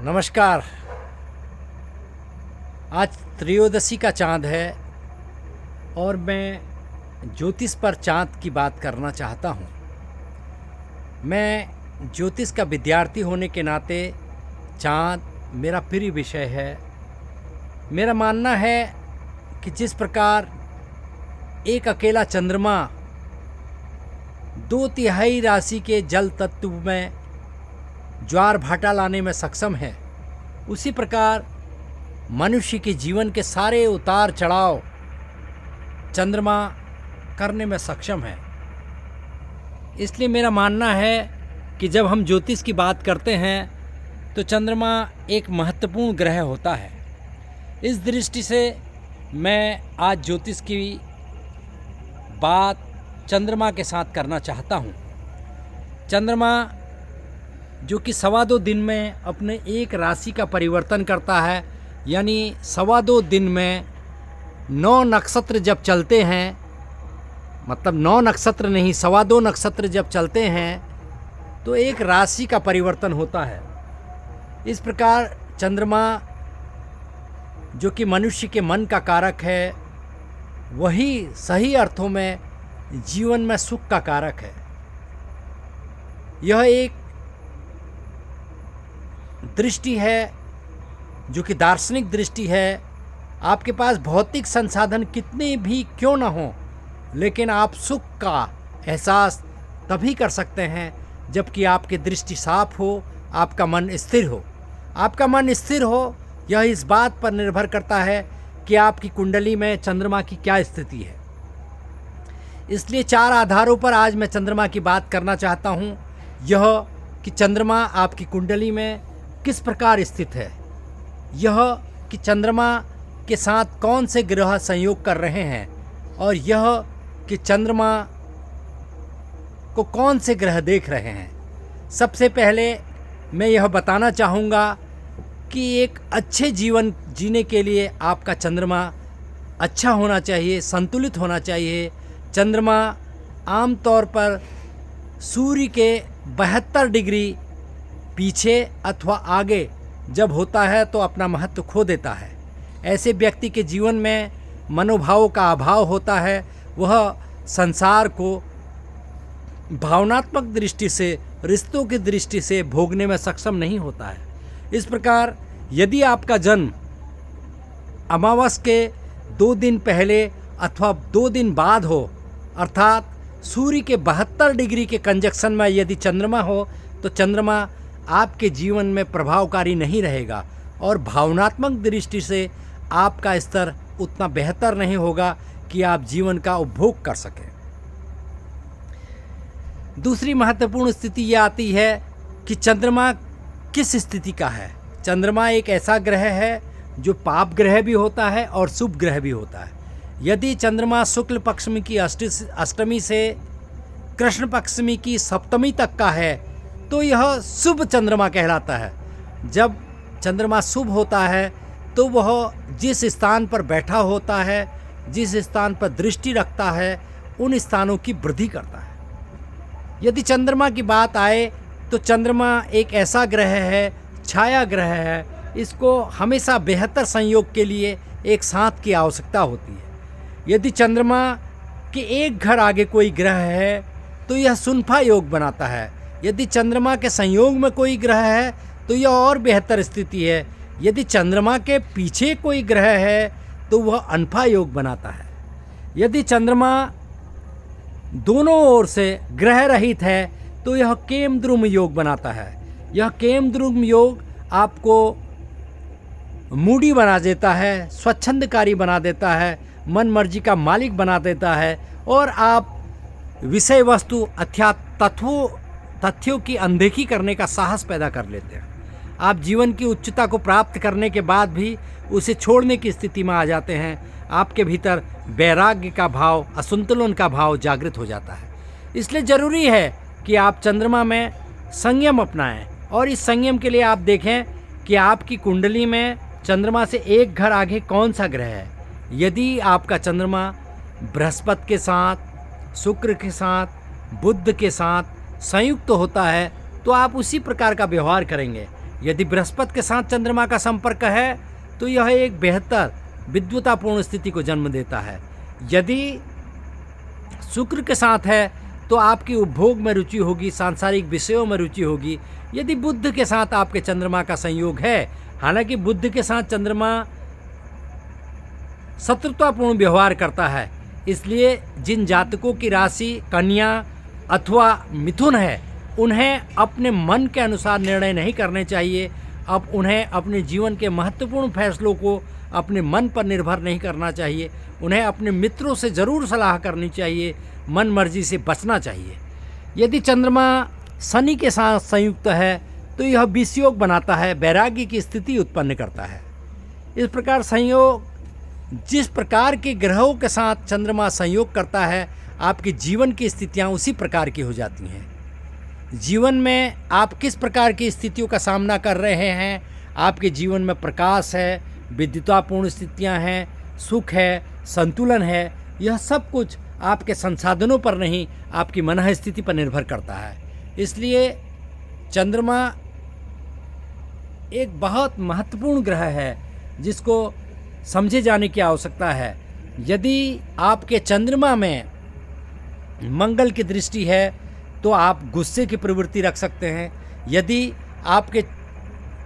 नमस्कार। आज त्रयोदशी का चाँद है और मैं ज्योतिष पर चाँद की बात करना चाहता हूँ। मैं ज्योतिष का विद्यार्थी होने के नाते चाँद मेरा प्रिय विषय है। मेरा मानना है कि जिस प्रकार एक अकेला चंद्रमा 2/3 राशि के जल तत्व में ज्वार भाटा लाने में सक्षम है, उसी प्रकार मनुष्य के जीवन के सारे उतार चढ़ाव चंद्रमा करने में सक्षम है। इसलिए मेरा मानना है कि जब हम ज्योतिष की बात करते हैं तो चंद्रमा एक महत्वपूर्ण ग्रह होता है। इस दृष्टि से मैं आज ज्योतिष की बात चंद्रमा के साथ करना चाहता हूँ। चंद्रमा जो कि 2.25 दिन में अपने एक राशि का परिवर्तन करता है, यानी 2.25 दिन में 9 नक्षत्र जब चलते हैं, मतलब 9 नक्षत्र नहीं 2.25 नक्षत्र जब चलते हैं तो एक राशि का परिवर्तन होता है। इस प्रकार चंद्रमा जो कि मनुष्य के मन का कारक है, वही सही अर्थों में जीवन में सुख का कारक है। यह एक दृष्टि है जो कि दार्शनिक दृष्टि है। आपके पास भौतिक संसाधन कितने भी क्यों ना हो, लेकिन आप सुख का एहसास तभी कर सकते हैं जबकि आपकी दृष्टि साफ हो, आपका मन स्थिर हो। आपका मन स्थिर हो यह इस बात पर निर्भर करता है कि आपकी कुंडली में चंद्रमा की क्या स्थिति है। इसलिए 4 आधारों पर आज मैं चंद्रमा की बात करना चाहता हूँ। यह कि चंद्रमा आपकी कुंडली में किस प्रकार स्थित है, यह कि चंद्रमा के साथ कौन से ग्रह संयोग कर रहे हैं, और यह कि चंद्रमा को कौन से ग्रह देख रहे हैं। सबसे पहले मैं यह बताना चाहूँगा कि एक अच्छे जीवन जीने के लिए आपका चंद्रमा अच्छा होना चाहिए, संतुलित होना चाहिए। चंद्रमा आमतौर पर सूर्य के 72 डिग्री पीछे अथवा आगे जब होता है तो अपना महत्व खो देता है। ऐसे व्यक्ति के जीवन में मनोभावों का अभाव होता है। वह संसार को भावनात्मक दृष्टि से, रिश्तों की दृष्टि से भोगने में सक्षम नहीं होता है। इस प्रकार यदि आपका जन्म अमावस के 2 दिन पहले अथवा 2 दिन बाद हो, अर्थात सूर्य के 72 डिग्री के कंजक्शन में यदि चंद्रमा हो, तो चंद्रमा आपके जीवन में प्रभावकारी नहीं रहेगा और भावनात्मक दृष्टि से आपका स्तर उतना बेहतर नहीं होगा कि आप जीवन का उपभोग कर सकें। दूसरी महत्वपूर्ण स्थिति यह आती है कि चंद्रमा किस स्थिति का है। चंद्रमा एक ऐसा ग्रह है जो पाप ग्रह भी होता है और शुभ ग्रह भी होता है। यदि चंद्रमा शुक्ल पक्षमी की अष्टमी से कृष्ण पक्षमी की सप्तमी तक का है तो यह शुभ चंद्रमा कहलाता है। जब चंद्रमा शुभ होता है तो वह जिस स्थान पर बैठा होता है, जिस स्थान पर दृष्टि रखता है, उन स्थानों की वृद्धि करता है। यदि चंद्रमा की बात आए तो चंद्रमा एक ऐसा ग्रह है, छाया ग्रह है। इसको हमेशा बेहतर संयोग के लिए एक साथ की आवश्यकता होती है। यदि चंद्रमा के एक घर आगे कोई ग्रह है तो यह सुनफा योग बनाता है। यदि चंद्रमा के संयोग में कोई ग्रह है तो यह और बेहतर स्थिति है। यदि चंद्रमा के पीछे कोई ग्रह है तो वह अनफा योग बनाता है। यदि चंद्रमा दोनों ओर से ग्रह रहित है तो यह केमद्रुम योग बनाता है। यह केमद्रुम योग आपको मूडी बना देता है, स्वच्छंदकारी बना देता है, मन मर्जी का मालिक बना देता है और आप विषय वस्तु अर्थात तथ्यों की अनदेखी करने का साहस पैदा कर लेते हैं। आप जीवन की उच्चता को प्राप्त करने के बाद भी उसे छोड़ने की स्थिति में आ जाते हैं। आपके भीतर वैराग्य का भाव, असंतुलन का भाव जागृत हो जाता है। इसलिए ज़रूरी है कि आप चंद्रमा में संयम अपनाएं और इस संयम के लिए आप देखें कि आपकी कुंडली में चंद्रमा से एक घर आगे कौन सा ग्रह है। यदि आपका चंद्रमा बृहस्पति के साथ, शुक्र के साथ, बुध के साथ संयुक्त होता है तो आप उसी प्रकार का व्यवहार करेंगे। यदि बृहस्पति के साथ चंद्रमा का संपर्क है तो यह एक बेहतर विद्वतापूर्ण स्थिति को जन्म देता है। यदि शुक्र के साथ है तो आपकी उपभोग में रुचि होगी, सांसारिक विषयों में रुचि होगी। यदि बुध के साथ आपके चंद्रमा का संयोग है, हालांकि बुध के साथ चंद्रमा शत्रुतापूर्ण व्यवहार करता है, इसलिए जिन जातकों की राशि कन्या अथवा मिथुन है उन्हें अपने मन के अनुसार निर्णय नहीं करने चाहिए। अब उन्हें अपने जीवन के महत्वपूर्ण फैसलों को अपने मन पर निर्भर नहीं करना चाहिए। उन्हें अपने मित्रों से ज़रूर सलाह करनी चाहिए, मन मर्जी से बचना चाहिए। यदि चंद्रमा शनि के साथ संयुक्त है तो यह विषयोग बनाता है, वैराग्य की स्थिति उत्पन्न करता है। इस प्रकार संयोग, जिस प्रकार के ग्रहों के साथ चंद्रमा संयोग करता है, आपके जीवन की स्थितियाँ उसी प्रकार की हो जाती हैं। जीवन में आप किस प्रकार की स्थितियों का सामना कर रहे हैं, आपके जीवन में प्रकाश है, विद्युतापूर्ण स्थितियां हैं, सुख है, संतुलन है, यह सब कुछ आपके संसाधनों पर नहीं, आपकी मन स्थिति पर निर्भर करता है। इसलिए चंद्रमा एक बहुत महत्वपूर्ण ग्रह है जिसको समझे जाने की आवश्यकता है। यदि आपके चंद्रमा में मंगल की दृष्टि है तो आप गुस्से की प्रवृत्ति रख सकते हैं। यदि आपके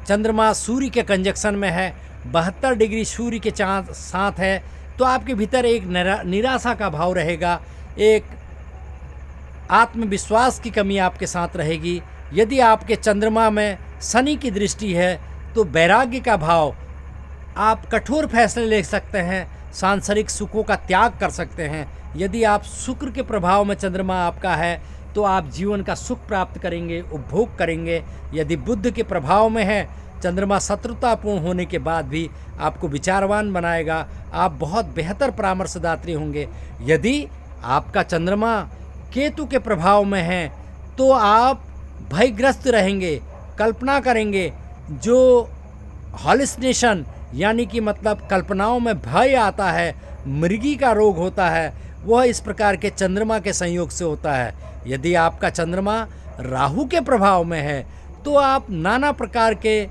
चंद्रमा सूर्य के कंजक्शन में है, 72 डिग्री सूर्य के साथ है, तो आपके भीतर एक निराशा का भाव रहेगा, एक आत्मविश्वास की कमी आपके साथ रहेगी। यदि आपके चंद्रमा में शनि की दृष्टि है तो वैराग्य का भाव, आप कठोर फैसले ले सकते हैं, सांसारिक सुखों का त्याग कर सकते हैं। यदि आप शुक्र के प्रभाव में चंद्रमा आपका है तो आप जीवन का सुख प्राप्त करेंगे, उपभोग करेंगे। यदि बुध के प्रभाव में है, चंद्रमा शत्रुतापूर्ण होने के बाद भी आपको विचारवान बनाएगा, आप बहुत बेहतर परामर्शदात्री होंगे। यदि आपका चंद्रमा केतु के प्रभाव में है तो आप भयग्रस्त रहेंगे, कल्पना करेंगे, जो हॉलिसिनेशन यानी कि मतलब कल्पनाओं में भय आता है, मृगी का रोग होता है, वह इस प्रकार के चंद्रमा के संयोग से होता है। यदि आपका चंद्रमा राहु के प्रभाव में है तो आप नाना प्रकार के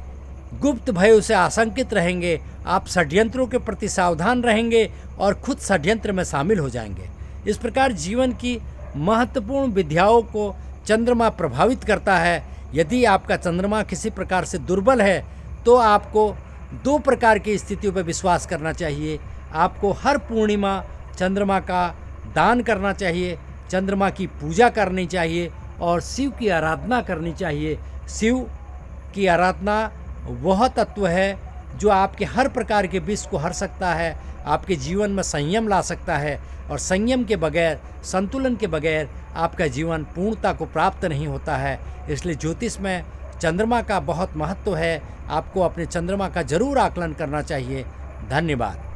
गुप्त भयों से आशंकित रहेंगे, आप षड्यंत्रों के प्रति सावधान रहेंगे और खुद षड्यंत्र में शामिल हो जाएंगे। इस प्रकार जीवन की महत्वपूर्ण विद्याओं को चंद्रमा प्रभावित करता है। यदि आपका चंद्रमा किसी प्रकार से दुर्बल है तो आपको 2 प्रकार की स्थितियों पर विश्वास करना चाहिए। आपको हर पूर्णिमा चंद्रमा का दान करना चाहिए, चंद्रमा की पूजा करनी चाहिए और शिव की आराधना करनी चाहिए। शिव की आराधना वह तत्व है जो आपके हर प्रकार के विष को हर सकता है, आपके जीवन में संयम ला सकता है, और संयम के बगैर, संतुलन के बगैर आपका जीवन पूर्णता को प्राप्त नहीं होता है। इसलिए ज्योतिष में चंद्रमा का बहुत महत्व है। आपको अपने चंद्रमा का जरूर आकलन करना चाहिए। धन्यवाद।